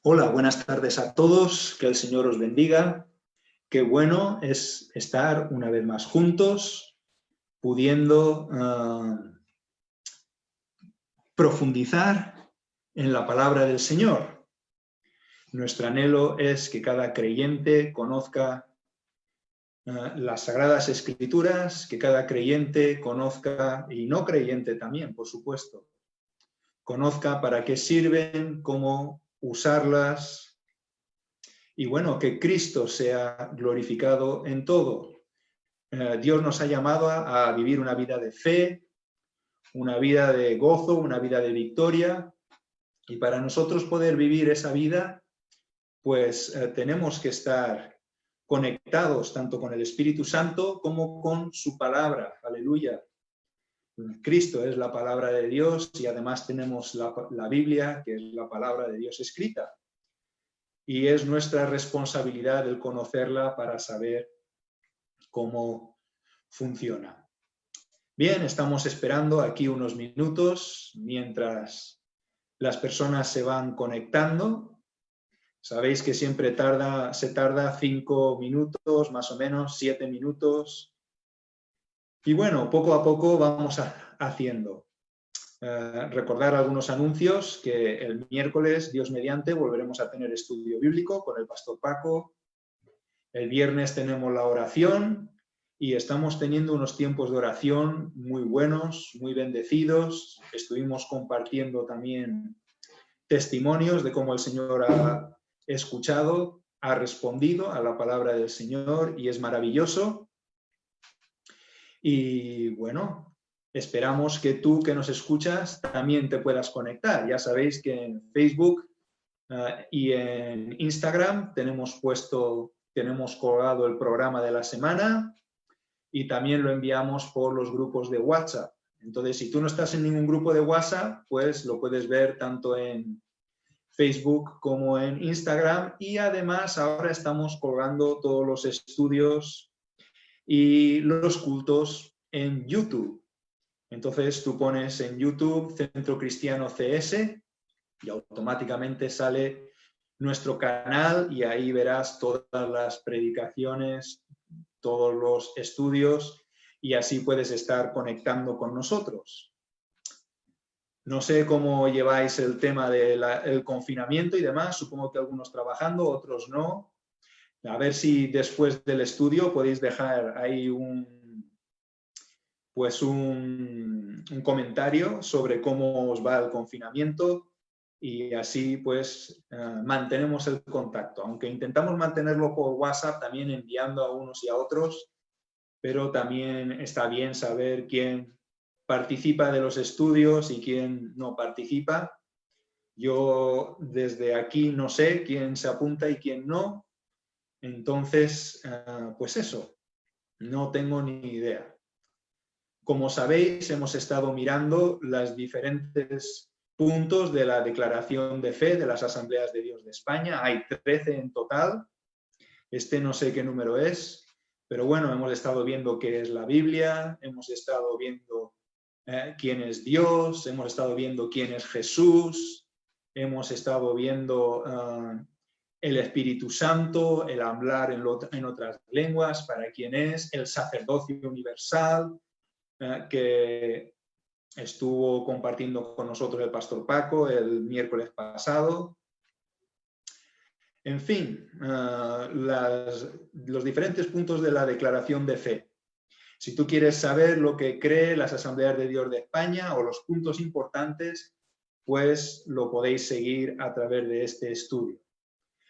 Hola, buenas tardes a todos, que el Señor os bendiga. Qué bueno es estar una vez más juntos, pudiendo profundizar en la palabra del Señor. Nuestro anhelo es que cada creyente conozca las Sagradas Escrituras, que cada creyente conozca, y no creyente también, por supuesto, conozca para qué sirven, cómo usarlas. Y bueno, que Cristo sea glorificado en todo. Dios nos ha llamado a vivir una vida de fe, una vida de gozo, una vida de victoria. Y para nosotros poder vivir esa vida, pues tenemos que estar conectados tanto con el Espíritu Santo como con su palabra. Aleluya. Cristo es la palabra de Dios y además tenemos la Biblia, que es la palabra de Dios escrita. Y es nuestra responsabilidad el conocerla para saber cómo funciona. Bien, estamos esperando aquí unos minutos mientras las personas se van conectando. Sabéis que siempre se tarda 5 minutos, más o menos 7 minutos. Y bueno, poco a poco vamos haciendo. Recordar algunos anuncios, que el miércoles, Dios mediante, volveremos a tener estudio bíblico con el pastor Paco. El viernes tenemos la oración y estamos teniendo unos tiempos de oración muy buenos, muy bendecidos. Estuvimos compartiendo también testimonios de cómo el Señor ha escuchado, ha respondido a la palabra del Señor y es maravilloso. Y bueno, esperamos que tú que nos escuchas también te puedas conectar. Ya sabéis que en Facebook y en Instagram tenemos colgado el programa de la semana y también lo enviamos por los grupos de WhatsApp. Entonces, si tú no estás en ningún grupo de WhatsApp, pues lo puedes ver tanto en Facebook como en Instagram, y además ahora estamos colgando todos los estudios y los cultos en YouTube. Entonces tú pones en YouTube Centro Cristiano CS y automáticamente sale nuestro canal y ahí verás todas las predicaciones, todos los estudios, y así puedes estar conectando con nosotros. No sé cómo lleváis el tema del confinamiento y demás, supongo que algunos trabajando, otros no. A ver si después del estudio podéis dejar ahí un comentario sobre cómo os va el confinamiento y así pues mantenemos el contacto, aunque intentamos mantenerlo por WhatsApp, también enviando a unos y a otros, pero también está bien saber quién participa de los estudios y quién no participa. Yo desde aquí no sé quién se apunta y quién no, entonces pues eso, no tengo ni idea. Como sabéis, hemos estado mirando los diferentes puntos de la declaración de fe de las Asambleas de Dios de España. Hay 13 en total. Este no sé qué número es, pero bueno, hemos estado viendo qué es la Biblia, hemos estado viendo quién es Dios, hemos estado viendo quién es Jesús, hemos estado viendo el Espíritu Santo, el hablar en otras lenguas, para quién es, el sacerdocio universal, que estuvo compartiendo con nosotros el pastor Paco el miércoles pasado. En fin, los diferentes puntos de la declaración de fe. Si tú quieres saber lo que creen las Asambleas de Dios de España o los puntos importantes, pues lo podéis seguir a través de este estudio.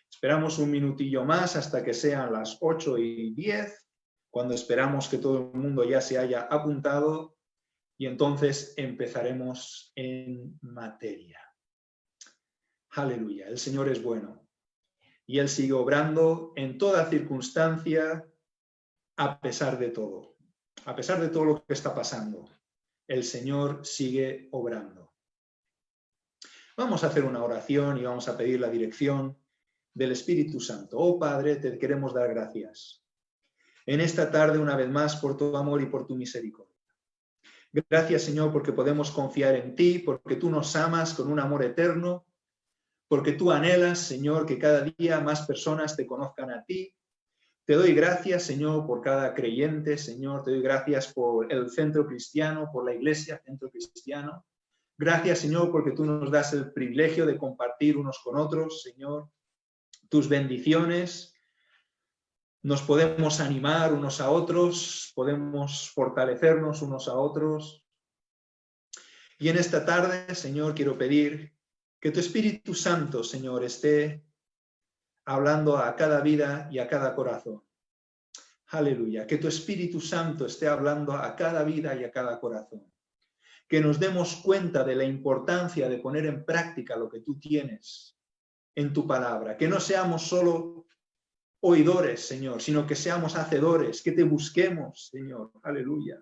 Esperamos un minutillo más hasta que sean las 8:10, cuando esperamos que todo el mundo ya se haya apuntado, y entonces empezaremos en materia. Aleluya, el Señor es bueno y Él sigue obrando en toda circunstancia, a pesar de todo. A pesar de todo lo que está pasando, el Señor sigue obrando. Vamos a hacer una oración y vamos a pedir la dirección del Espíritu Santo. Oh Padre, te queremos dar gracias en esta tarde una vez más por tu amor y por tu misericordia. Gracias, Señor, porque podemos confiar en ti, porque tú nos amas con un amor eterno, porque tú anhelas, Señor, que cada día más personas te conozcan a ti. Te doy gracias, Señor, por cada creyente, Señor. Te doy gracias por el centro cristiano, por la iglesia, centro cristiano. Gracias, Señor, porque tú nos das el privilegio de compartir unos con otros, Señor, tus bendiciones. Nos podemos animar unos a otros, podemos fortalecernos unos a otros. Y en esta tarde, Señor, quiero pedir que tu Espíritu Santo, Señor, esté hablando a cada vida y a cada corazón. Aleluya. Que tu Espíritu Santo esté hablando a cada vida y a cada corazón. Que nos demos cuenta de la importancia de poner en práctica lo que tú tienes en tu palabra. Que no seamos solo oidores, Señor, sino que seamos hacedores, que te busquemos, Señor. Aleluya.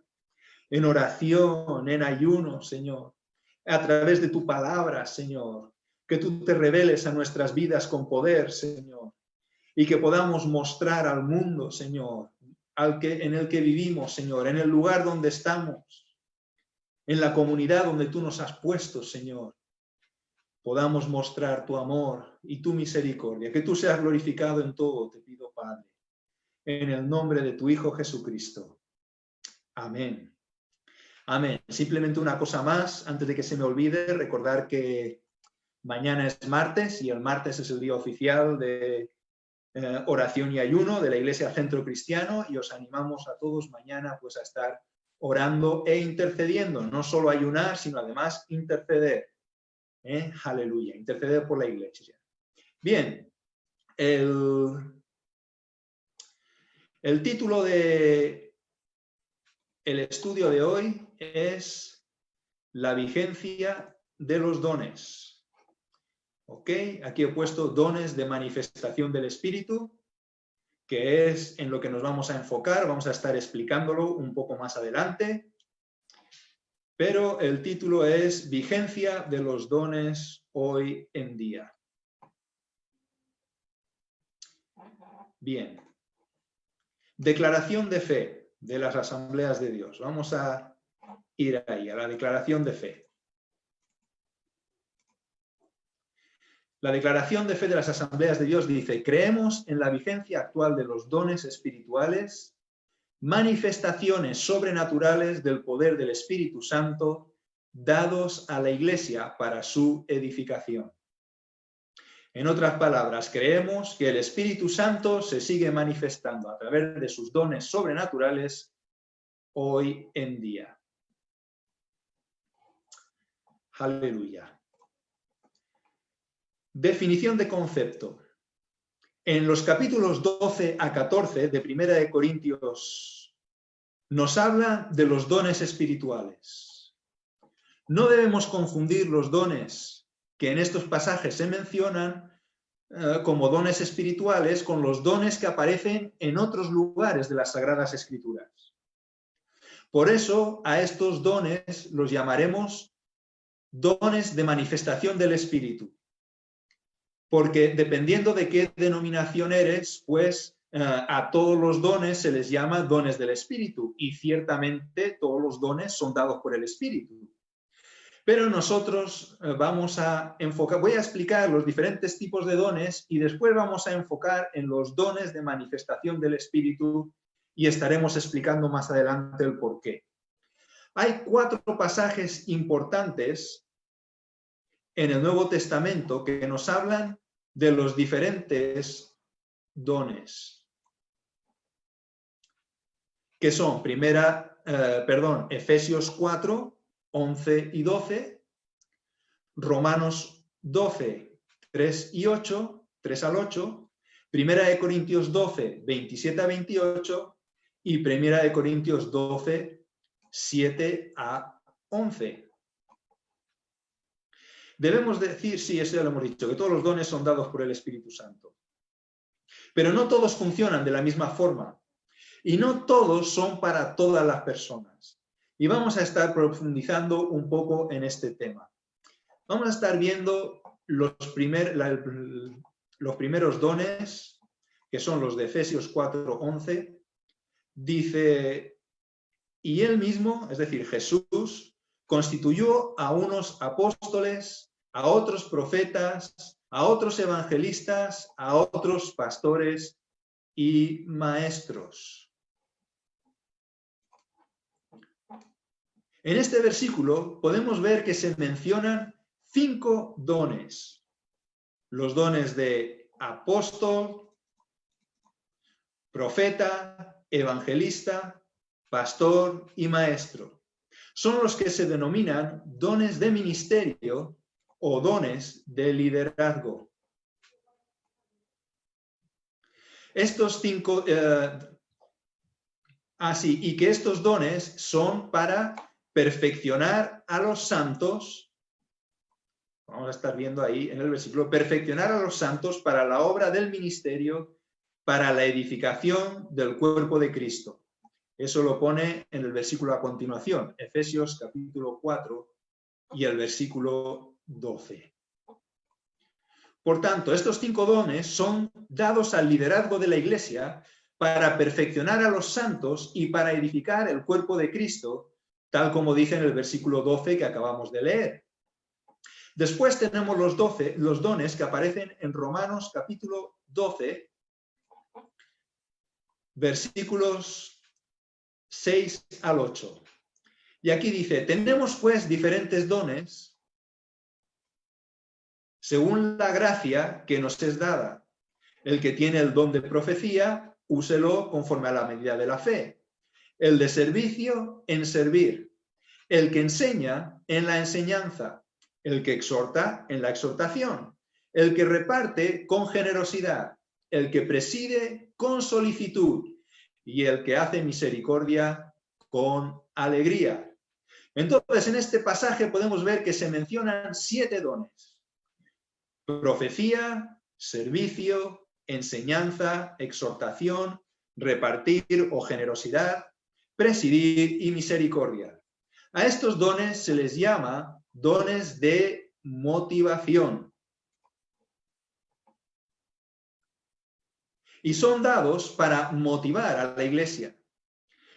En oración, en ayuno, Señor. A través de tu palabra, Señor. Que tú te reveles a nuestras vidas con poder, Señor. Y que podamos mostrar al mundo, Señor, en el que vivimos, Señor, en el lugar donde estamos, en la comunidad donde tú nos has puesto, Señor, podamos mostrar tu amor y tu misericordia. Que tú seas glorificado en todo, te pido, Padre, en el nombre de tu Hijo Jesucristo. Amén. Amén. Simplemente una cosa más, antes de que se me olvide, recordar que mañana es martes y el martes es el día oficial de oración y ayuno de la Iglesia Centro Cristiano, y os animamos a todos mañana pues a estar orando e intercediendo, no solo ayunar, sino además interceder. Aleluya, interceder por la Iglesia. Bien, el título de el estudio de hoy es la vigencia de los dones. ¿Ok? Aquí he puesto dones de manifestación del Espíritu, que es en lo que nos vamos a enfocar. Vamos a estar explicándolo un poco más adelante. Pero el título es Vigencia de los dones hoy en día. Bien. Declaración de fe de las asambleas de Dios. Vamos a ir ahí, a la declaración de fe. La declaración de fe de las asambleas de Dios dice: creemos en la vigencia actual de los dones espirituales, manifestaciones sobrenaturales del poder del Espíritu Santo, dados a la Iglesia para su edificación. En otras palabras, creemos que el Espíritu Santo se sigue manifestando a través de sus dones sobrenaturales hoy en día. Aleluya. Definición de concepto. En los capítulos 12 a 14 de Primera de Corintios nos habla de los dones espirituales. No debemos confundir los dones que en estos pasajes se mencionan como dones espirituales con los dones que aparecen en otros lugares de las Sagradas Escrituras. Por eso a estos dones los llamaremos dones de manifestación del Espíritu. Porque dependiendo de qué denominación eres, pues a todos los dones se les llama dones del Espíritu, y ciertamente todos los dones son dados por el Espíritu. Pero nosotros vamos a enfocar, voy a explicar los diferentes tipos de dones y después vamos a enfocar en los dones de manifestación del Espíritu y estaremos explicando más adelante el por qué. Hay 4 pasajes importantes en el Nuevo Testamento que nos hablan de los diferentes dones, que son Efesios 4, 11 y 12, Romanos 12, 3 y 8, 3 al 8, Primera de Corintios 12, 27 a 28 y Primera de Corintios 12, 7 a 11. Debemos decir, sí, eso ya lo hemos dicho, que todos los dones son dados por el Espíritu Santo. Pero no todos funcionan de la misma forma. Y no todos son para todas las personas. Y vamos a estar profundizando un poco en este tema. Vamos a estar viendo los primeros dones, que son los de Efesios 4, 11. Dice, y él mismo, es decir, Jesús, constituyó a unos apóstoles, a otros profetas, a otros evangelistas, a otros pastores y maestros. En este versículo podemos ver que se mencionan 5 dones. Los dones de apóstol, profeta, evangelista, pastor y maestro. Son los que se denominan dones de ministerio o dones de liderazgo. Estos 5, y que estos dones son para perfeccionar a los santos. Vamos a estar viendo ahí en el versículo, perfeccionar a los santos para la obra del ministerio, para la edificación del cuerpo de Cristo. Eso lo pone en el versículo a continuación, Efesios capítulo 4 y el versículo 12. Por tanto, estos 5 dones son dados al liderazgo de la Iglesia para perfeccionar a los santos y para edificar el cuerpo de Cristo, tal como dice en el versículo 12 que acabamos de leer. Después tenemos los dones que aparecen en Romanos capítulo 12, versículos 6 al 8. Y aquí dice, tenemos pues diferentes dones según la gracia que nos es dada. El que tiene el don de profecía, úselo conforme a la medida de la fe. El de servicio, en servir. El que enseña, en la enseñanza. El que exhorta, en la exhortación. El que reparte, con generosidad. El que preside, con solicitud. Y el que hace misericordia, con alegría. Entonces, en este pasaje podemos ver que se mencionan 7 dones. Profecía, servicio, enseñanza, exhortación, repartir o generosidad, presidir y misericordia. A estos dones se les llama dones de motivación. Y son dados para motivar a la Iglesia.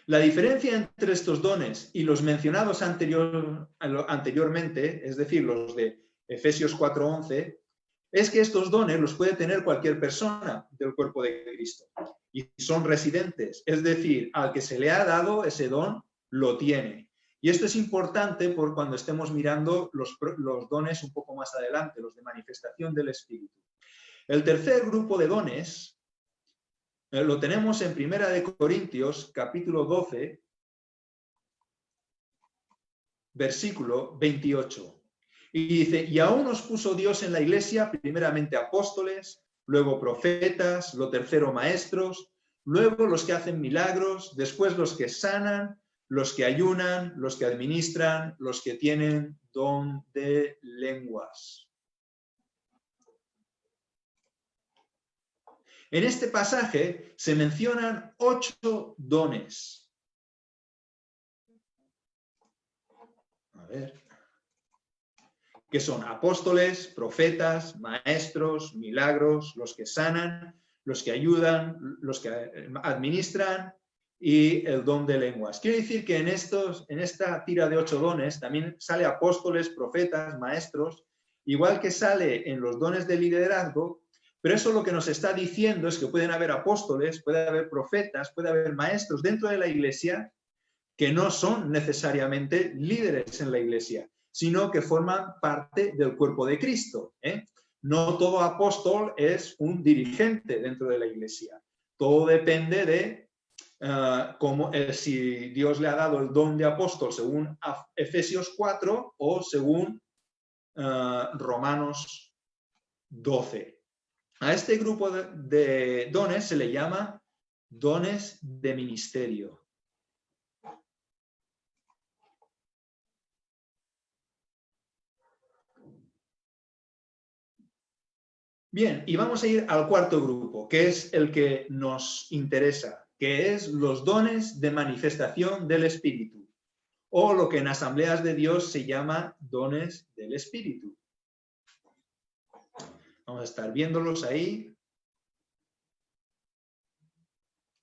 La diferencia entre estos dones y los mencionados anteriormente, es decir, los de Efesios 4:11, es que estos dones los puede tener cualquier persona del cuerpo de Cristo y son residentes, es decir, al que se le ha dado ese don, lo tiene. Y esto es importante por cuando estemos mirando los dones un poco más adelante, los de manifestación del Espíritu. El tercer grupo de dones lo tenemos en 1 Corintios, capítulo 12, versículo 28. Y dice, y aún nos puso Dios en la iglesia, primeramente apóstoles, luego profetas, lo tercero maestros, luego los que hacen milagros, después los que sanan, los que ayunan, los que administran, los que tienen don de lenguas. En este pasaje se mencionan 8 dones. A ver. Que son apóstoles, profetas, maestros, milagros, los que sanan, los que ayudan, los que administran y el don de lenguas. Quiere decir que en esta tira de 8 dones también sale apóstoles, profetas, maestros, igual que sale en los dones de liderazgo, pero eso lo que nos está diciendo es que pueden haber apóstoles, puede haber profetas, puede haber maestros dentro de la iglesia que no son necesariamente líderes en la iglesia, sino que forman parte del cuerpo de Cristo. No todo apóstol es un dirigente dentro de la iglesia. Todo depende de si Dios le ha dado el don de apóstol según Efesios 4 o según Romanos 12. A este grupo de dones se le llama dones de ministerio. Bien, y vamos a ir al cuarto grupo, que es el que nos interesa, que es los dones de manifestación del Espíritu, o lo que en Asambleas de Dios se llama dones del Espíritu. Vamos a estar viéndolos ahí.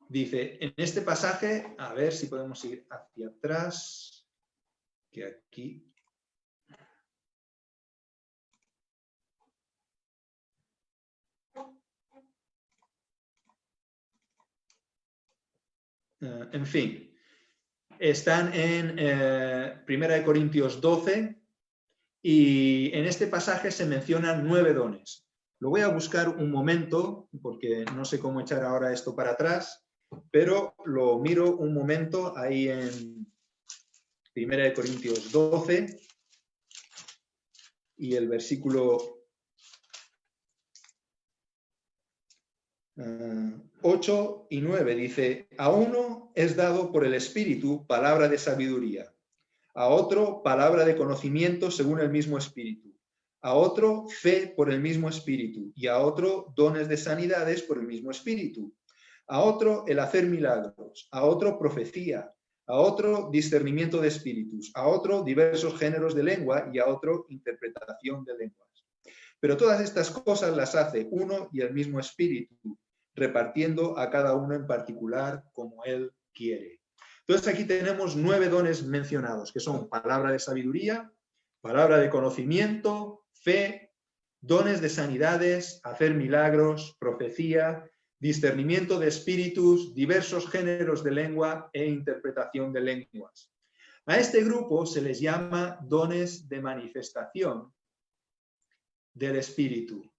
Dice, en este pasaje, a ver si podemos ir hacia atrás, que aquí... En fin, están en 1 Corintios 12 y en este pasaje se mencionan 9 dones. Lo voy a buscar un momento porque no sé cómo echar ahora esto para atrás, pero lo miro un momento ahí en 1 Corintios 12 y el versículo 8 y 9 dice: a uno es dado por el Espíritu palabra de sabiduría, a otro palabra de conocimiento según el mismo Espíritu, a otro fe por el mismo Espíritu, y a otro dones de sanidades por el mismo Espíritu, a otro el hacer milagros, a otro profecía, a otro discernimiento de espíritus, a otro diversos géneros de lengua y a otro interpretación de lenguas. Pero todas estas cosas las hace uno y el mismo Espíritu, repartiendo a cada uno en particular como Él quiere. Entonces aquí tenemos 9 dones mencionados, que son palabra de sabiduría, palabra de conocimiento, fe, dones de sanidades, hacer milagros, profecía, discernimiento de espíritus, diversos géneros de lengua e interpretación de lenguas. A este grupo se les llama dones de manifestación del Espíritu.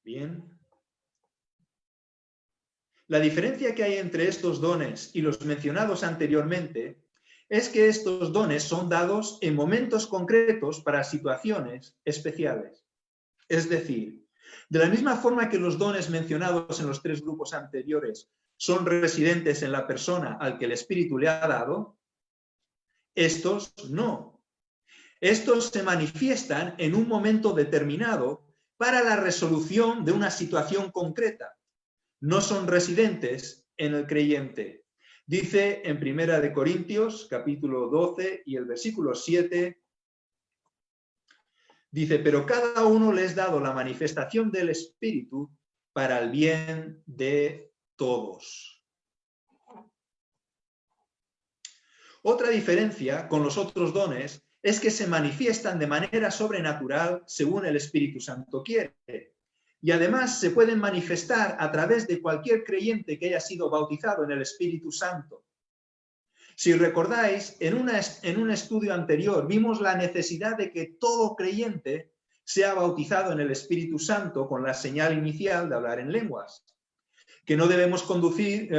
Bien. La diferencia que hay entre estos dones y los mencionados anteriormente es que estos dones son dados en momentos concretos para situaciones especiales. Es decir, de la misma forma que los dones mencionados en los 3 grupos anteriores son residentes en la persona al que el Espíritu le ha dado, estos no. Estos se manifiestan en un momento determinado para la resolución de una situación concreta. No son residentes en el creyente. Dice en 1 Corintios, capítulo 12 y el versículo 7, dice: pero cada uno le es dado la manifestación del Espíritu para el bien de todos. Otra diferencia con los otros dones es que se manifiestan de manera sobrenatural según el Espíritu Santo quiere. Y además se pueden manifestar a través de cualquier creyente que haya sido bautizado en el Espíritu Santo. Si recordáis, en un estudio anterior vimos la necesidad de que todo creyente sea bautizado en el Espíritu Santo con la señal inicial de hablar en lenguas, que no debemos confundir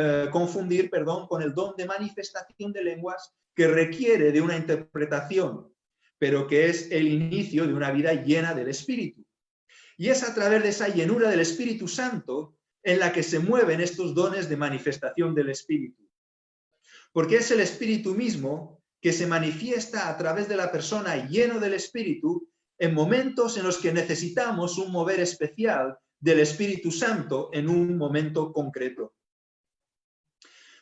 con el don de manifestación de lenguas que requiere de una interpretación, pero que es el inicio de una vida llena del Espíritu. Y es a través de esa llenura del Espíritu Santo en la que se mueven estos dones de manifestación del Espíritu. Porque es el Espíritu mismo que se manifiesta a través de la persona lleno del Espíritu en momentos en los que necesitamos un mover especial del Espíritu Santo en un momento concreto.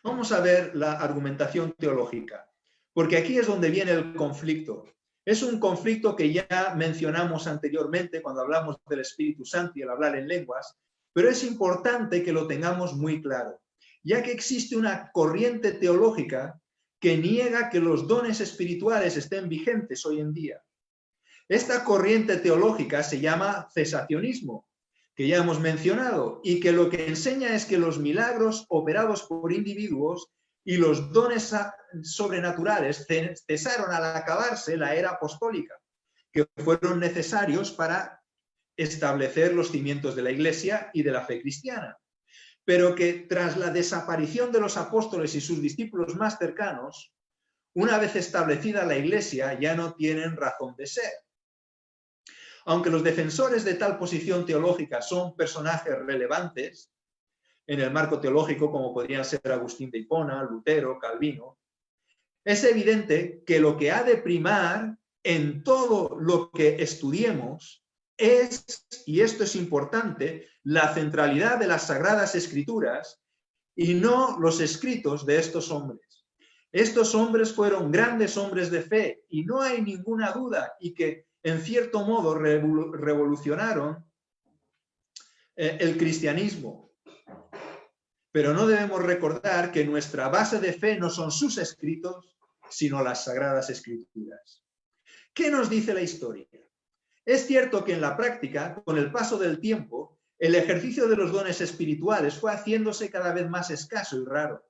Vamos a ver la argumentación teológica, porque aquí es donde viene el conflicto. Es un conflicto que ya mencionamos anteriormente cuando hablamos del Espíritu Santo y el hablar en lenguas, pero es importante que lo tengamos muy claro, ya que existe una corriente teológica que niega que los dones espirituales estén vigentes hoy en día. Esta corriente teológica se llama cesacionismo, que ya hemos mencionado, y que lo que enseña es que los milagros operados por individuos y los dones sobrenaturales cesaron al acabarse la era apostólica, que fueron necesarios para establecer los cimientos de la Iglesia y de la fe cristiana, pero que tras la desaparición de los apóstoles y sus discípulos más cercanos, una vez establecida la Iglesia, ya no tienen razón de ser. Aunque los defensores de tal posición teológica son personajes relevantes en el marco teológico, como podrían ser Agustín de Hipona, Lutero, Calvino, es evidente que lo que ha de primar en todo lo que estudiemos es, y esto es importante, la centralidad de las Sagradas Escrituras y no los escritos de estos hombres. Estos hombres fueron grandes hombres de fe y no hay ninguna duda y que en cierto modo revolucionaron el cristianismo. Pero no debemos recordar que nuestra base de fe no son sus escritos, sino las Sagradas Escrituras. ¿Qué nos dice la historia? Es cierto que en la práctica, con el paso del tiempo, El ejercicio de los dones espirituales fue haciéndose cada vez más escaso y raro.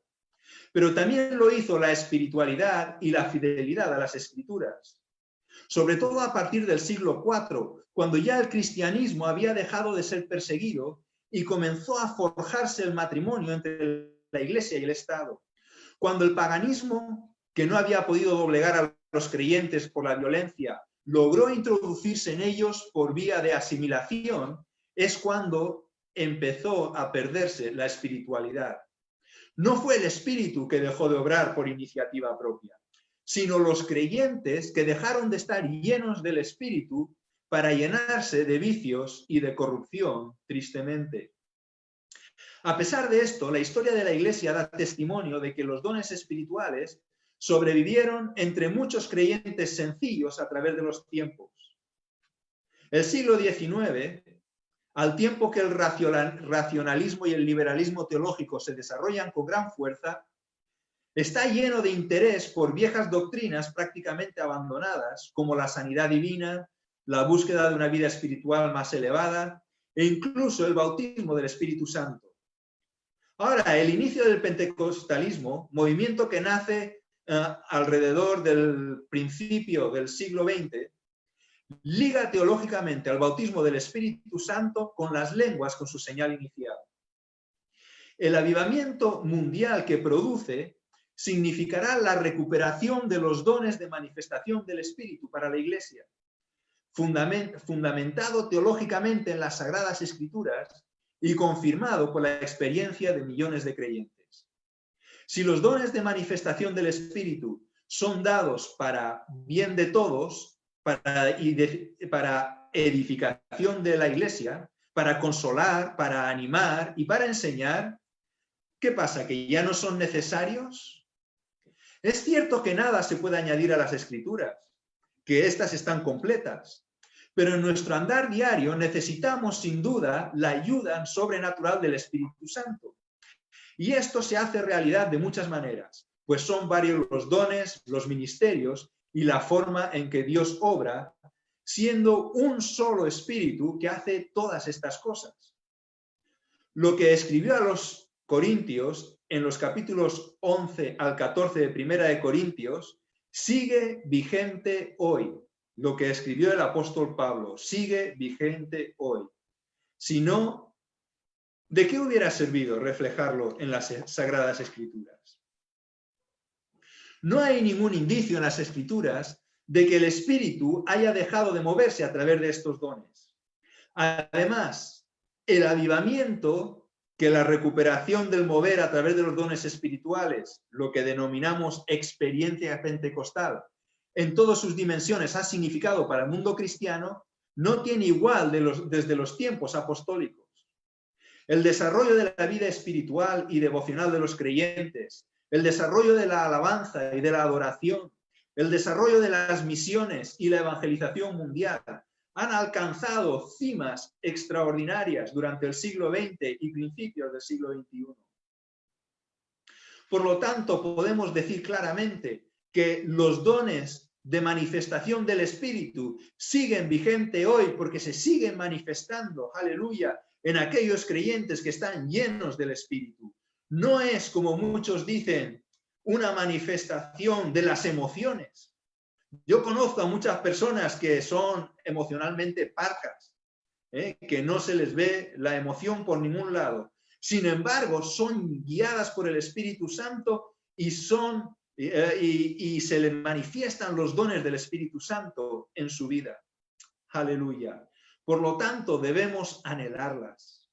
Pero también lo hizo la espiritualidad y la fidelidad a las Escrituras. Sobre todo a partir del siglo IV, cuando ya el cristianismo había dejado de ser perseguido y comenzó a forjarse el matrimonio entre la Iglesia y el Estado. Cuando el paganismo, que no había podido doblegar a los creyentes por la violencia, logró introducirse en ellos por vía de asimilación, es cuando empezó a perderse la espiritualidad. No fue el espíritu que dejó de obrar por iniciativa propia, sino los creyentes que dejaron de estar llenos del espíritu para llenarse de vicios y de corrupción, tristemente. A pesar de esto, la historia de la Iglesia da testimonio de que los dones espirituales sobrevivieron entre muchos creyentes sencillos a través de los tiempos. El siglo XIX, al tiempo que el racionalismo y el liberalismo teológico se desarrollan con gran fuerza, está lleno de interés por viejas doctrinas prácticamente abandonadas, como la sanidad divina, la búsqueda de una vida espiritual más elevada e incluso el bautismo del Espíritu Santo. Ahora, el inicio del pentecostalismo, movimiento que nace alrededor del principio del siglo XX, liga teológicamente al bautismo del Espíritu Santo con las lenguas con su señal inicial. El avivamiento mundial que produce significará la recuperación de los dones de manifestación del Espíritu para la Iglesia, fundamentado teológicamente en las Sagradas Escrituras y confirmado por la experiencia de millones de creyentes. Si los dones de manifestación del Espíritu son dados para bien de todos, para edificación de la Iglesia, para consolar, para animar y para enseñar, ¿qué pasa? ¿Que ya no son necesarios? Es cierto que nada se puede añadir a las Escrituras, que éstas están completas, pero en nuestro andar diario necesitamos sin duda la ayuda sobrenatural del Espíritu Santo. Y esto se hace realidad de muchas maneras, pues son varios los dones, los ministerios y la forma en que Dios obra, siendo un solo Espíritu que hace todas estas cosas. Lo que escribió a los Corintios en los capítulos 11 al 14 de Primera de Corintios sigue vigente hoy. Lo que escribió el apóstol Pablo sigue vigente hoy. Si no, ¿de qué hubiera servido reflejarlo en las Sagradas Escrituras? No hay ningún indicio en las Escrituras de que el Espíritu haya dejado de moverse a través de estos dones. Además, el avivamiento, que la recuperación del mover a través de los dones espirituales, lo que denominamos experiencia pentecostal, en todas sus dimensiones ha significado para el mundo cristiano, no tiene igual desde los tiempos apostólicos. El desarrollo de la vida espiritual y devocional de los creyentes, el desarrollo de la alabanza y de la adoración, el desarrollo de las misiones y la evangelización mundial han alcanzado cimas extraordinarias durante el siglo XX y principios del siglo XXI. Por lo tanto, podemos decir claramente que los dones de manifestación del Espíritu siguen vigentes hoy porque se siguen manifestando, aleluya, en aquellos creyentes que están llenos del Espíritu. No es, como muchos dicen, una manifestación de las emociones. Yo conozco a muchas personas que son emocionalmente parcas, que no se les ve la emoción por ningún lado. Sin embargo, son guiadas por el Espíritu Santo y se les manifiestan los dones del Espíritu Santo en su vida. Aleluya. Por lo tanto, debemos anhelarlas.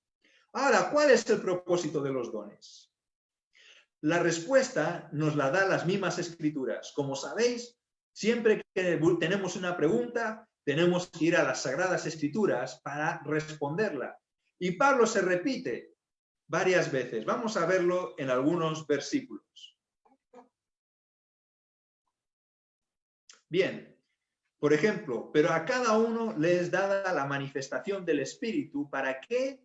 Ahora, ¿cuál es el propósito de los dones? La respuesta nos la da las mismas Escrituras. Como sabéis, siempre que tenemos una pregunta, tenemos que ir a las Sagradas Escrituras para responderla. Y Pablo se repite varias veces. Vamos a verlo en algunos versículos. Bien, por ejemplo, pero a cada uno le es dada la manifestación del Espíritu. ¿Para qué?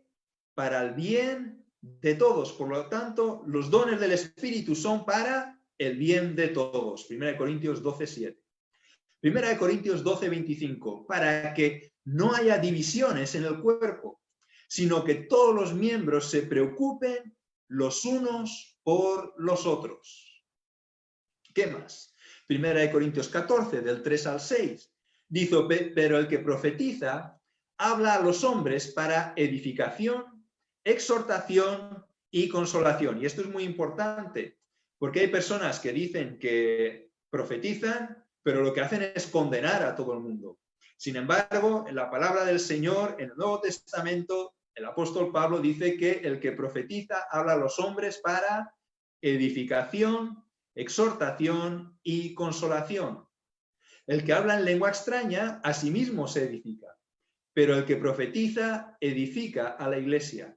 Para el bien de todos. Por lo tanto, los dones del Espíritu son para el bien de todos. 1 Corintios 12:7. 1 Corintios 12:25. Para que no haya divisiones en el cuerpo, sino que todos los miembros se preocupen los unos por los otros. ¿Qué más? Primera de Corintios 14, del 3 al 6. Dice, pero el que profetiza habla a los hombres para edificación, exhortación y consolación. Y esto es muy importante, porque hay personas que dicen que profetizan, pero lo que hacen es condenar a todo el mundo. Sin embargo, en la palabra del Señor, en el Nuevo Testamento, el apóstol Pablo dice que el que profetiza habla a los hombres para edificación, exhortación y consolación. El que habla en lengua extraña, a sí mismo se edifica, pero el que profetiza edifica a la iglesia.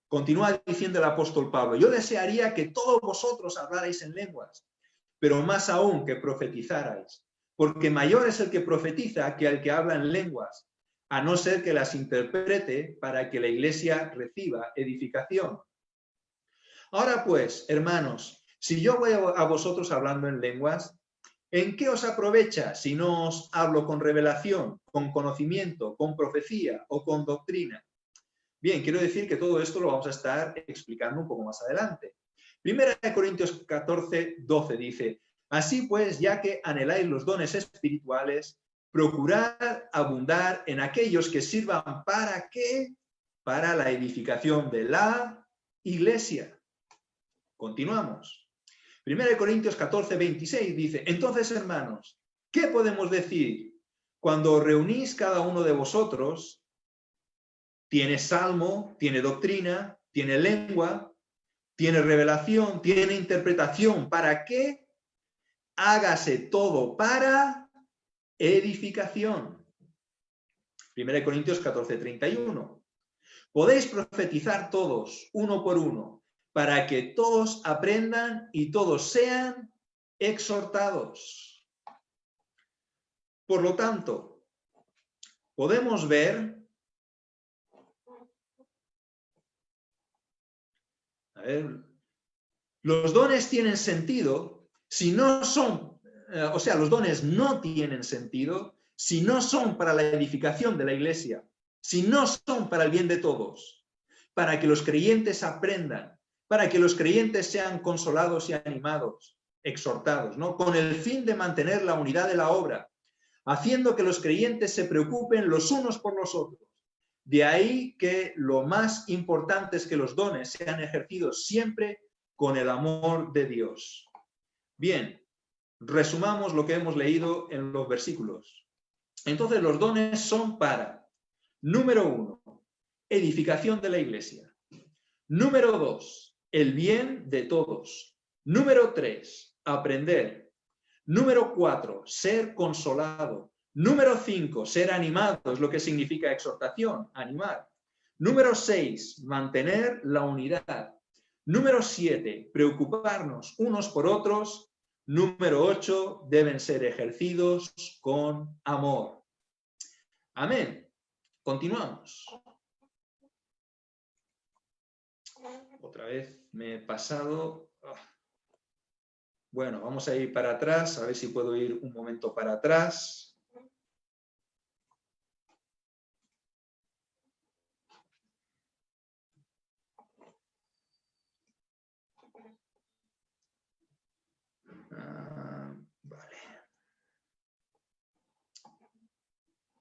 Continúa diciendo el apóstol Pablo, yo desearía que todos vosotros hablarais en lenguas, pero más aún que profetizarais, porque mayor es el que profetiza que el que habla en lenguas, a no ser que las interprete para que la iglesia reciba edificación. Ahora pues, hermanos, si yo voy a vosotros hablando en lenguas, ¿en qué os aprovecha si no os hablo con revelación, con conocimiento, con profecía o con doctrina? Bien, quiero decir que todo esto lo vamos a estar explicando un poco más adelante. Primera de Corintios 14, 12 dice, así pues, ya que anheláis los dones espirituales, procurad abundar en aquellos que sirvan ¿para qué? Para la edificación de la iglesia. Continuamos. Primera de Corintios 14, 26 dice, entonces, hermanos, ¿qué podemos decir? Cuando os reunís cada uno de vosotros, tiene salmo, tiene doctrina, tiene lengua, tiene revelación, tiene interpretación. ¿Para qué? Hágase todo para edificación. 1 Corintios 14, 31. Podéis profetizar todos, uno por uno, para que todos aprendan y todos sean exhortados. Por lo tanto, podemos ver los dones tienen sentido si no son, los dones no tienen sentido si no son para la edificación de la iglesia, si no son para el bien de todos, para que los creyentes aprendan, para que los creyentes sean consolados y animados, exhortados, ¿no? Con el fin de mantener la unidad de la obra, haciendo que los creyentes se preocupen los unos por los otros. De ahí que lo más importante es que los dones sean ejercidos siempre con el amor de Dios. Bien, resumamos lo que hemos leído en los versículos. Entonces, los dones son para, número 1, edificación de la iglesia. Número 2, el bien de todos. Número 3, aprender. Número 4, ser consolado. Número 5, ser animado, es lo que significa exhortación, animar. Número 6, mantener la unidad. Número 7, preocuparnos unos por otros. Número 8, deben ser ejercidos con amor. Amén. Continuamos. Otra vez me he pasado. Bueno, vamos a ir para atrás, a ver si puedo ir un momento para atrás. Vale.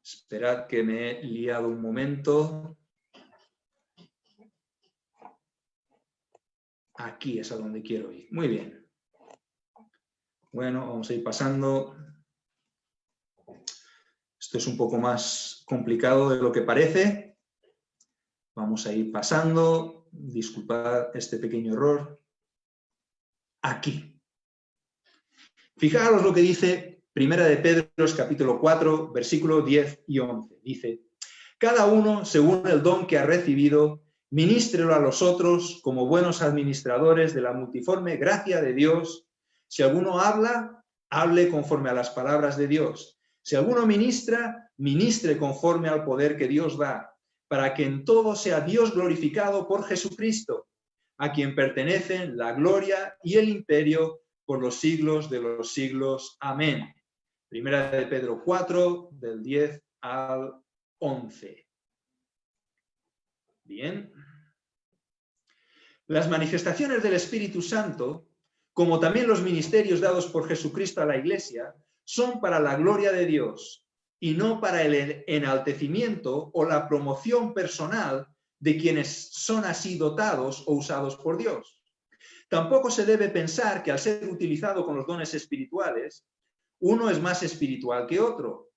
Esperad que me he liado un momento. Aquí es a donde quiero ir. Muy bien. Bueno, vamos a ir pasando. Esto es un poco más complicado de lo que parece. Vamos a ir pasando. Disculpad este pequeño error. Aquí. Fijaros lo que dice Primera de Pedro, capítulo 4, versículos 10 y 11. Dice, cada uno, según el don que ha recibido, ministrelo a los otros como buenos administradores de la multiforme gracia de Dios. Si alguno habla, hable conforme a las palabras de Dios. Si alguno ministra, ministre conforme al poder que Dios da, para que en todo sea Dios glorificado por Jesucristo, a quien pertenecen la gloria y el imperio por los siglos de los siglos. Amén. Primera de Pedro 4, del 10 al 11. Bien. Las manifestaciones del Espíritu Santo, como también los ministerios dados por Jesucristo a la Iglesia, son para la gloria de Dios y no para el enaltecimiento o la promoción personal de quienes son así dotados o usados por Dios. Tampoco se debe pensar que al ser utilizado con los dones espirituales, uno es más espiritual que otro,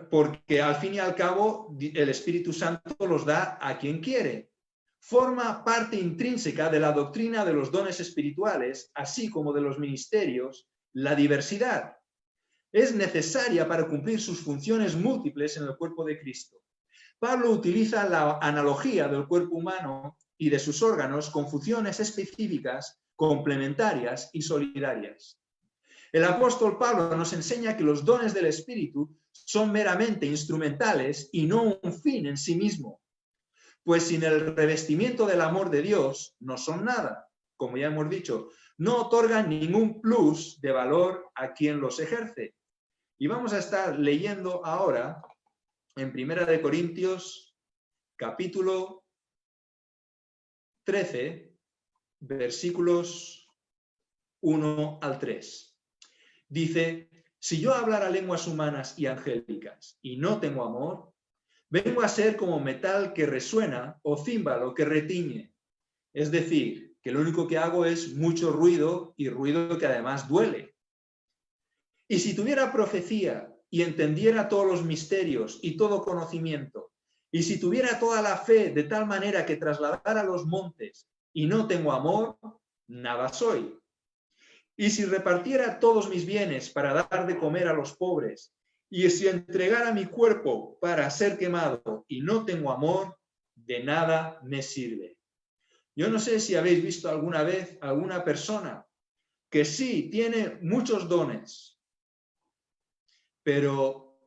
porque al fin y al cabo el Espíritu Santo los da a quien quiere. Forma parte intrínseca de la doctrina de los dones espirituales, así como de los ministerios, la diversidad. Es necesaria para cumplir sus funciones múltiples en el cuerpo de Cristo. Pablo utiliza la analogía del cuerpo humano y de sus órganos con funciones específicas, complementarias y solidarias. El apóstol Pablo nos enseña que los dones del Espíritu son meramente instrumentales y no un fin en sí mismo, pues sin el revestimiento del amor de Dios no son nada. Como ya hemos dicho, no otorgan ningún plus de valor a quien los ejerce. Y vamos a estar leyendo ahora en 1 Corintios, capítulo 13, versículos 1 al 3. Dice, si yo hablara lenguas humanas y angélicas y no tengo amor, vengo a ser como metal que resuena o címbalo que retiñe. Es decir, que lo único que hago es mucho ruido y ruido que además duele. Y si tuviera profecía y entendiera todos los misterios y todo conocimiento, y si tuviera toda la fe de tal manera que trasladara los montes y no tengo amor, nada soy. Y si repartiera todos mis bienes para dar de comer a los pobres, y si entregara mi cuerpo para ser quemado y no tengo amor, de nada me sirve. Yo no sé si habéis visto alguna vez alguna persona que sí tiene muchos dones, pero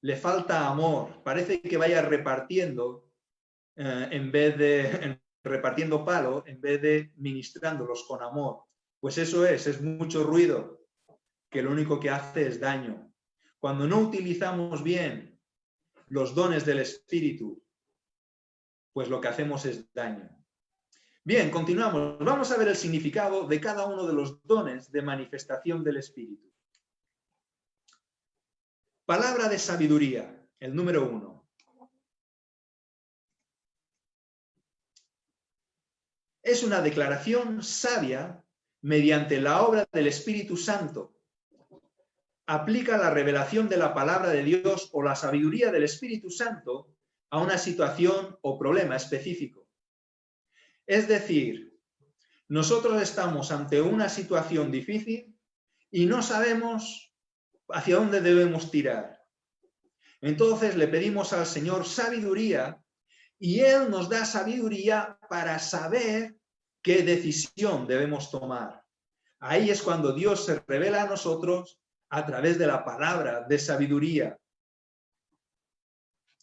le falta amor. Parece que vaya repartiendo en vez de repartiendo palo, en vez de ministrándolos con amor. Pues eso es mucho ruido, que lo único que hace es daño. Cuando no utilizamos bien los dones del Espíritu, pues lo que hacemos es daño. Bien, continuamos. Vamos a ver el significado de cada uno de los dones de manifestación del Espíritu. Palabra de sabiduría, el número 1. Es una declaración sabia mediante la obra del Espíritu Santo. Aplica la revelación de la palabra de Dios o la sabiduría del Espíritu Santo a una situación o problema específico. Es decir, nosotros estamos ante una situación difícil y no sabemos hacia dónde debemos tirar. Entonces le pedimos al Señor sabiduría y Él nos da sabiduría para saber qué decisión debemos tomar. Ahí es cuando Dios se revela a nosotros a través de la palabra de sabiduría.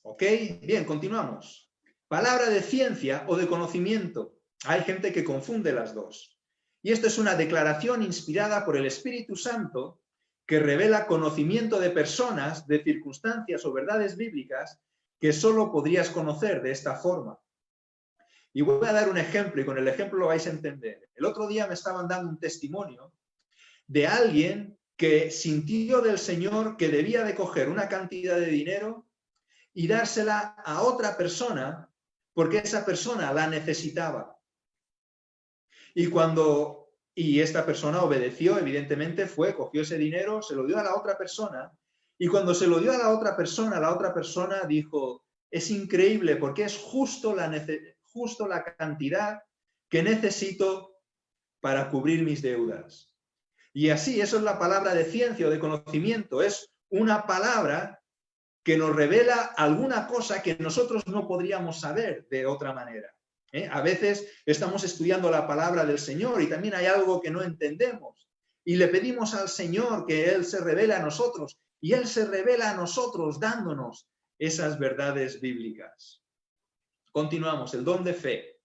¿Ok? Bien, continuamos. Palabra de ciencia o de conocimiento. Hay gente que confunde las dos. Y esto es una declaración inspirada por el Espíritu Santo que revela conocimiento de personas, de circunstancias o verdades bíblicas que solo podrías conocer de esta forma. Y voy a dar un ejemplo y con el ejemplo lo vais a entender. El otro día me estaban dando un testimonio de alguien que sintió del Señor que debía de coger una cantidad de dinero y dársela a otra persona porque esa persona la necesitaba. Y esta persona obedeció, evidentemente cogió ese dinero, se lo dio a la otra persona y cuando se lo dio a la otra persona dijo, es increíble porque es justo la cantidad que necesito para cubrir mis deudas. Y así, eso es la palabra de ciencia o de conocimiento, es una palabra que nos revela alguna cosa que nosotros no podríamos saber de otra manera. A veces estamos estudiando la palabra del Señor y también hay algo que no entendemos. Y le pedimos al Señor que Él se revele a nosotros y Él se revela a nosotros dándonos esas verdades bíblicas. Continuamos, el don de fe.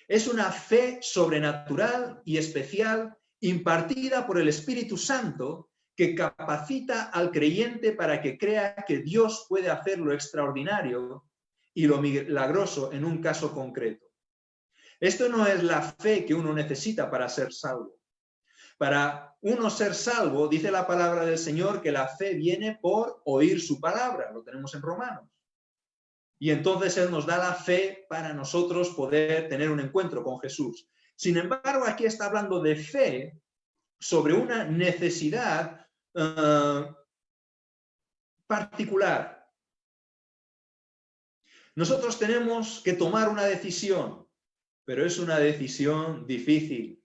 Es una fe sobrenatural y especial impartida por el Espíritu Santo que capacita al creyente para que crea que Dios puede hacer lo extraordinario y lo milagroso en un caso concreto. Esto no es la fe que uno necesita para ser salvo. Para uno ser salvo, dice la palabra del Señor que la fe viene por oír su palabra, lo tenemos en Romanos. Y entonces Él nos da la fe para nosotros poder tener un encuentro con Jesús. Sin embargo, aquí está hablando de fe sobre una necesidad particular. Nosotros tenemos que tomar una decisión, pero es una decisión difícil.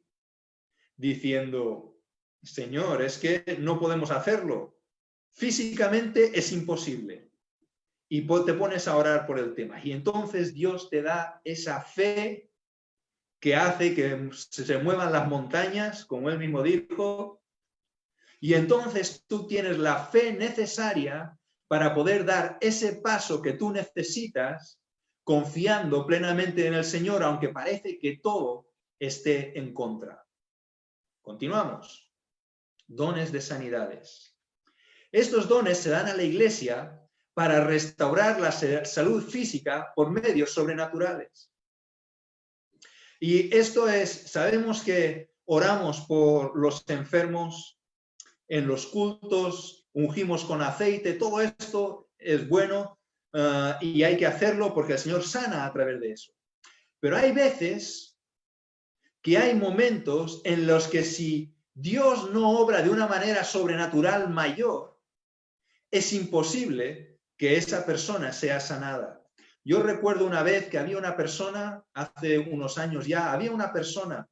Diciendo, Señor, es que no podemos hacerlo. Físicamente es imposible. Y te pones a orar por el tema. Y entonces Dios te da esa fe que hace que se muevan las montañas, como Él mismo dijo. Y entonces tú tienes la fe necesaria para poder dar ese paso que tú necesitas, confiando plenamente en el Señor, aunque parece que todo esté en contra. Continuamos. Dones de sanidades. Estos dones se dan a la iglesia para restaurar la salud física por medios sobrenaturales. Y esto es, sabemos que oramos por los enfermos en los cultos, ungimos con aceite, todo esto es bueno y hay que hacerlo porque el Señor sana a través de eso. Pero hay veces que hay momentos en los que si Dios no obra de una manera sobrenatural mayor, es imposible que esa persona sea sanada. Yo recuerdo una vez que había una persona, hace unos años ya, había una persona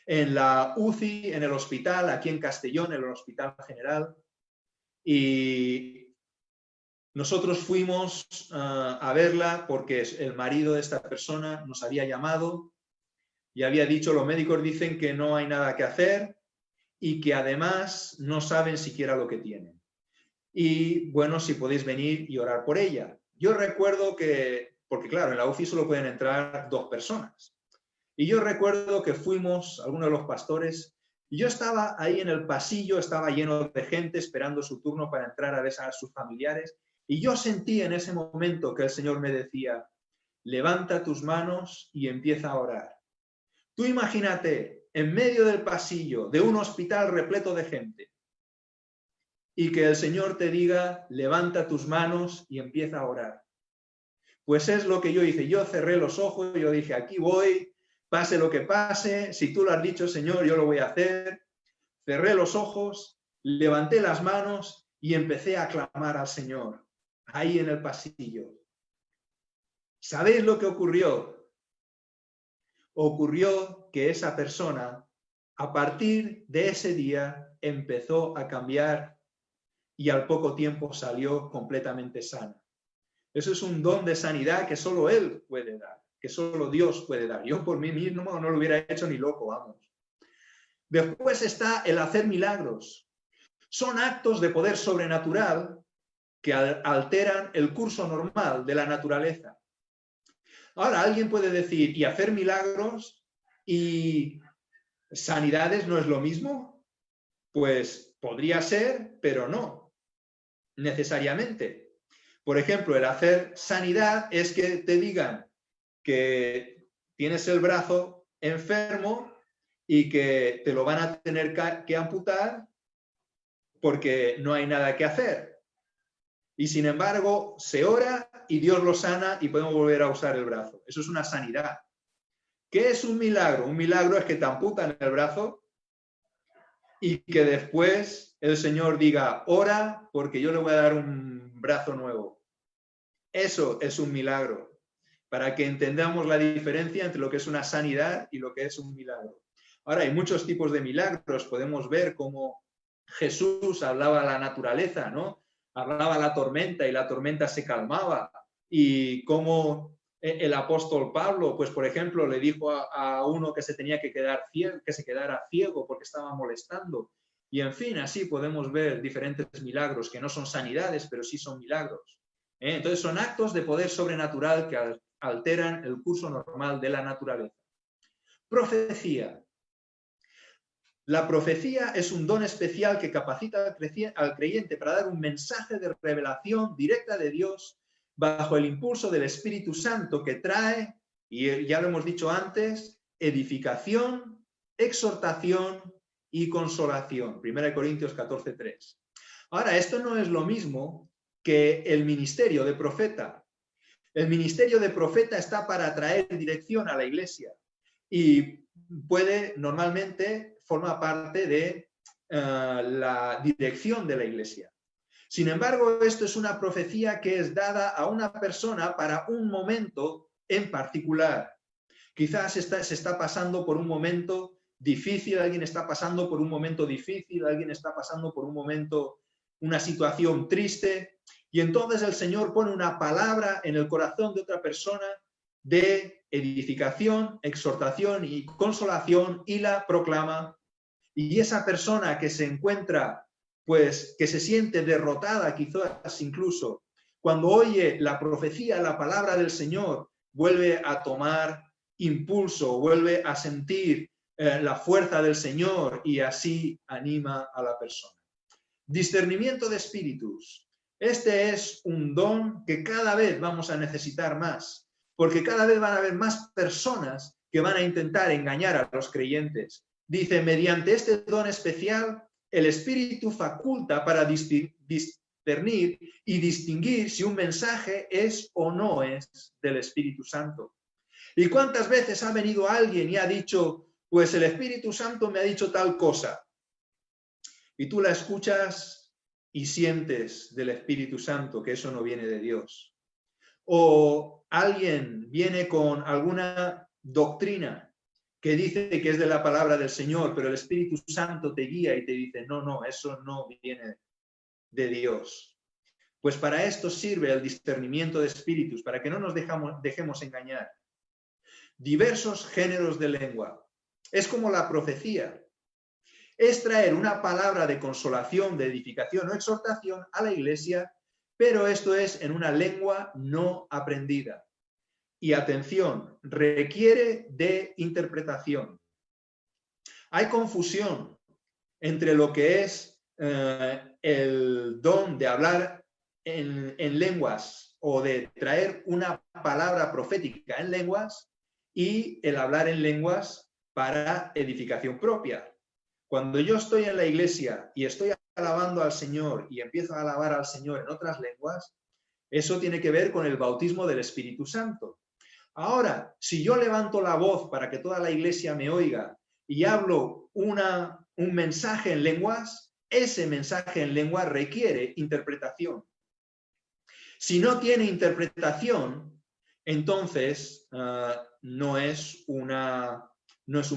en la UCI, en el hospital, aquí en Castellón, en el Hospital General, y nosotros fuimos a verla porque el marido de esta persona nos había llamado y había dicho, los médicos dicen que no hay nada que hacer y que además no saben siquiera lo que tienen. Y bueno, si podéis venir y orar por ella. Yo recuerdo que, porque claro, en la UCI solo pueden entrar 2 personas. Y yo recuerdo que fuimos, algunos de los pastores, y yo estaba ahí en el pasillo, estaba lleno de gente esperando su turno para entrar a ver a sus familiares. Y yo sentí en ese momento que el Señor me decía, levanta tus manos y empieza a orar. Tú imagínate, en medio del pasillo de un hospital repleto de gente, y que el Señor te diga, levanta tus manos y empieza a orar. Pues es lo que yo hice. Yo cerré los ojos, yo dije, aquí voy, pase lo que pase, si tú lo has dicho, Señor, yo lo voy a hacer. Cerré los ojos, levanté las manos y empecé a clamar al Señor, ahí en el pasillo. ¿Sabéis lo que ocurrió? Ocurrió que esa persona, a partir de ese día, empezó a cambiar y al poco tiempo salió completamente sana. Eso es un don de sanidad que solo Él puede dar, que solo Dios puede dar. Yo por mí mismo no lo hubiera hecho ni loco, vamos. Después está el hacer milagros. Son actos de poder sobrenatural que alteran el curso normal de la naturaleza. Ahora, alguien puede decir, ¿y hacer milagros y sanidades no es lo mismo? Pues podría ser, pero no necesariamente. Por ejemplo, el hacer sanidad es que te digan que tienes el brazo enfermo y que te lo van a tener que amputar porque no hay nada que hacer. Y sin embargo, se ora y Dios lo sana y podemos volver a usar el brazo. Eso es una sanidad. ¿Qué es un milagro? Un milagro es que te amputan el brazo y que después el Señor diga, ora porque yo le voy a dar un brazo nuevo. Eso es un milagro, para que entendamos la diferencia entre lo que es una sanidad y lo que es un milagro. Ahora, hay muchos tipos de milagros. Podemos ver cómo Jesús hablaba a la naturaleza, ¿no? Hablaba a la tormenta y la tormenta se calmaba. Y cómo el apóstol Pablo, pues por ejemplo, le dijo a uno que se tenía que quedar ciego, que se quedara ciego porque estaba molestando. Y en fin, así podemos ver diferentes milagros que no son sanidades, pero sí son milagros. Entonces son actos de poder sobrenatural que alteran el curso normal de la naturaleza. Profecía. La profecía es un don especial que capacita al creyente para dar un mensaje de revelación directa de Dios bajo el impulso del Espíritu Santo que trae, y ya lo hemos dicho antes, edificación, exhortación y consolación. 1 Corintios 14:3. Ahora, esto no es lo mismo que el ministerio de profeta. El ministerio de profeta está para traer dirección a la iglesia y normalmente forma parte de la dirección de la iglesia. Sin embargo, esto es una profecía que es dada a una persona para un momento en particular. Quizás se está pasando por un momento difícil, alguien está pasando por un momento difícil, alguien está pasando por un momento, una situación triste, y entonces el Señor pone una palabra en el corazón de otra persona de edificación, exhortación y consolación y la proclama. Y esa persona que se encuentra, pues, que se siente derrotada quizás incluso, cuando oye la profecía, la palabra del Señor, vuelve a tomar impulso, vuelve a sentir la fuerza del Señor y así anima a la persona. Discernimiento de espíritus. Este es un don que cada vez vamos a necesitar más, porque cada vez van a haber más personas que van a intentar engañar a los creyentes. Dice, mediante este don especial, el Espíritu faculta para discernir y distinguir si un mensaje es o no es del Espíritu Santo. ¿Y cuántas veces ha venido alguien y ha dicho, pues el Espíritu Santo me ha dicho tal cosa? Y tú la escuchas y sientes del Espíritu Santo que eso no viene de Dios. O alguien viene con alguna doctrina que dice que es de la palabra del Señor, pero el Espíritu Santo te guía y te dice, no, eso no viene de Dios. Pues para esto sirve el discernimiento de espíritus, para que no nos dejemos engañar. Diversos géneros de lengua. Es como la profecía. Es traer una palabra de consolación, de edificación o exhortación a la iglesia, pero esto es en una lengua no aprendida. Y atención, requiere de interpretación. Hay confusión entre lo que es el don de hablar en lenguas o de traer una palabra profética en lenguas y el hablar en lenguas para edificación propia. Cuando yo estoy en la iglesia y estoy alabando al Señor y empiezo a alabar al Señor en otras lenguas, eso tiene que ver con el bautismo del Espíritu Santo. Ahora, si yo levanto la voz para que toda la iglesia me oiga y hablo un mensaje en lenguas, ese mensaje en lengua requiere interpretación. Si no tiene interpretación, entonces no es un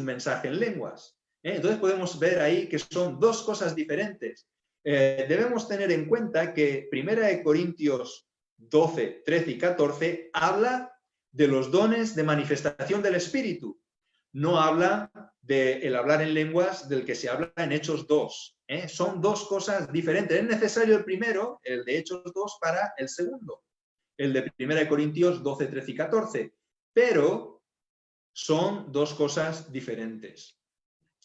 mensaje en lenguas. Entonces podemos ver ahí que son dos cosas diferentes. Debemos tener en cuenta que 1 Corintios 12, 13 y 14 habla de los dones de manifestación del Espíritu. No habla del hablar en lenguas del que se habla en Hechos 2. Son dos cosas diferentes. Es necesario el primero, el de Hechos 2, para el segundo, el de 1 Corintios 12, 13 y 14. Pero son dos cosas diferentes.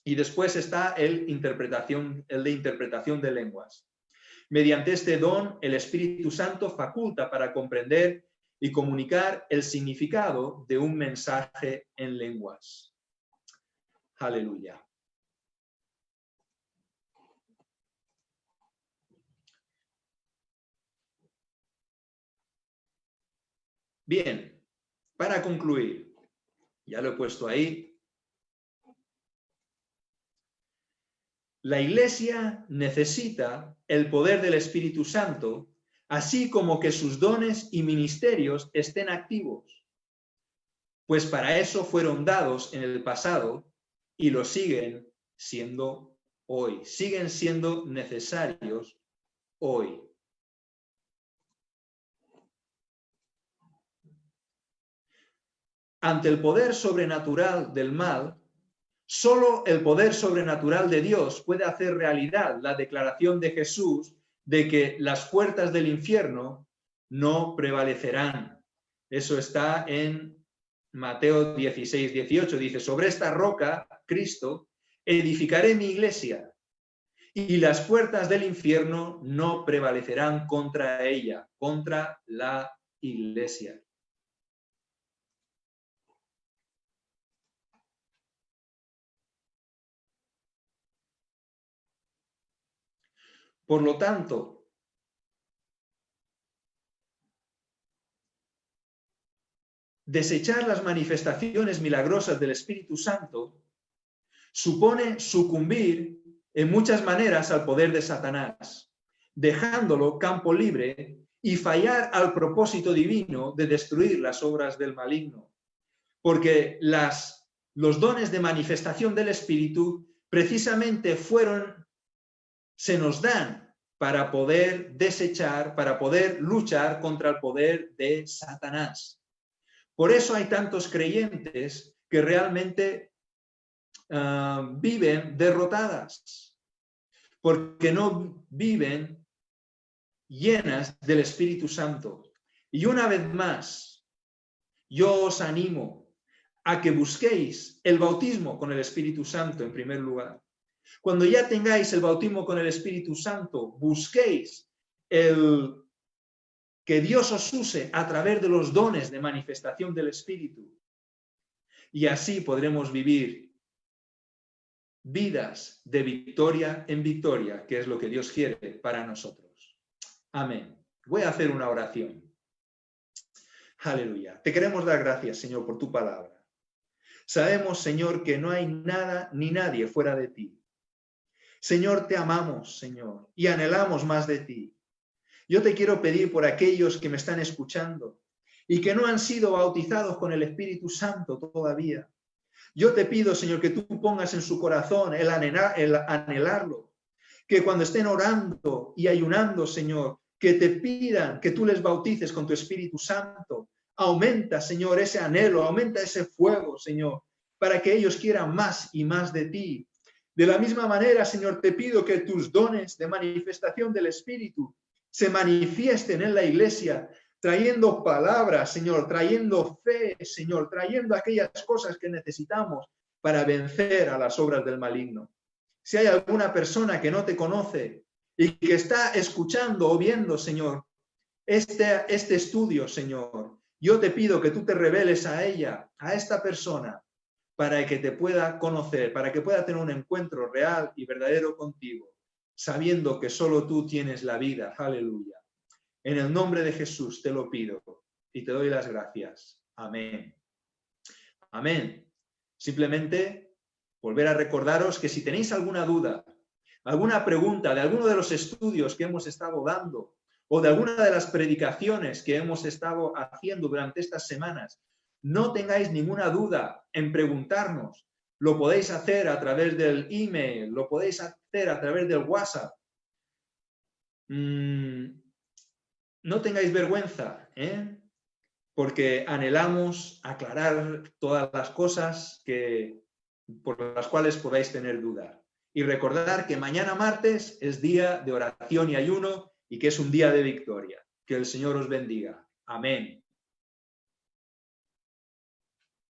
Y después está el de interpretación de lenguas. Mediante este don, el Espíritu Santo faculta para comprender y comunicar el significado de un mensaje en lenguas. Aleluya. Bien, para concluir, ya lo he puesto ahí. La Iglesia necesita el poder del Espíritu Santo, así como que sus dones y ministerios estén activos, pues para eso fueron dados en el pasado y lo siguen siendo hoy, siguen siendo necesarios hoy. Ante el poder sobrenatural del mal, solo el poder sobrenatural de Dios puede hacer realidad la declaración de Jesús de que las puertas del infierno no prevalecerán. Eso está en Mateo 16, 18. Dice, sobre esta roca, Cristo, edificaré mi iglesia y las puertas del infierno no prevalecerán contra ella, contra la iglesia. Por lo tanto, desechar las manifestaciones milagrosas del Espíritu Santo supone sucumbir en muchas maneras al poder de Satanás, dejándolo campo libre y fallar al propósito divino de destruir las obras del maligno. Porque los dones de manifestación del Espíritu precisamente se nos dan para poder desechar, para poder luchar contra el poder de Satanás. Por eso hay tantos creyentes que realmente viven derrotadas, porque no viven llenas del Espíritu Santo. Y una vez más, yo os animo a que busquéis el bautismo con el Espíritu Santo en primer lugar. Cuando ya tengáis el bautismo con el Espíritu Santo, busquéis que Dios os use a través de los dones de manifestación del Espíritu. Y así podremos vivir vidas de victoria en victoria, que es lo que Dios quiere para nosotros. Amén. Voy a hacer una oración. Aleluya. Te queremos dar gracias, Señor, por tu palabra. Sabemos, Señor, que no hay nada ni nadie fuera de ti. Señor, te amamos, Señor, y anhelamos más de ti. Yo te quiero pedir por aquellos que me están escuchando y que no han sido bautizados con el Espíritu Santo todavía. Yo te pido, Señor, que tú pongas en su corazón el anhelarlo, que cuando estén orando y ayunando, Señor, que te pidan que tú les bautices con tu Espíritu Santo. Aumenta, Señor, ese anhelo, aumenta ese fuego, Señor, para que ellos quieran más y más de ti. De la misma manera, Señor, te pido que tus dones de manifestación del Espíritu se manifiesten en la iglesia, trayendo palabras, Señor, trayendo fe, Señor, trayendo aquellas cosas que necesitamos para vencer a las obras del maligno. Si hay alguna persona que no te conoce y que está escuchando o viendo, Señor, este estudio, Señor, yo te pido que tú te reveles a ella, a esta persona, para que te pueda conocer, para que pueda tener un encuentro real y verdadero contigo, sabiendo que solo tú tienes la vida. Aleluya. En el nombre de Jesús te lo pido y te doy las gracias. Amén. Amén. Simplemente volver a recordaros que si tenéis alguna duda, alguna pregunta de alguno de los estudios que hemos estado dando o de alguna de las predicaciones que hemos estado haciendo durante estas semanas, no tengáis ninguna duda en preguntarnos. Lo podéis hacer a través del email, lo podéis hacer a través del WhatsApp. No tengáis vergüenza, porque anhelamos aclarar todas las cosas por las cuales podáis tener duda. Y recordar que mañana martes es día de oración y ayuno y que es un día de victoria. Que el Señor os bendiga. Amén.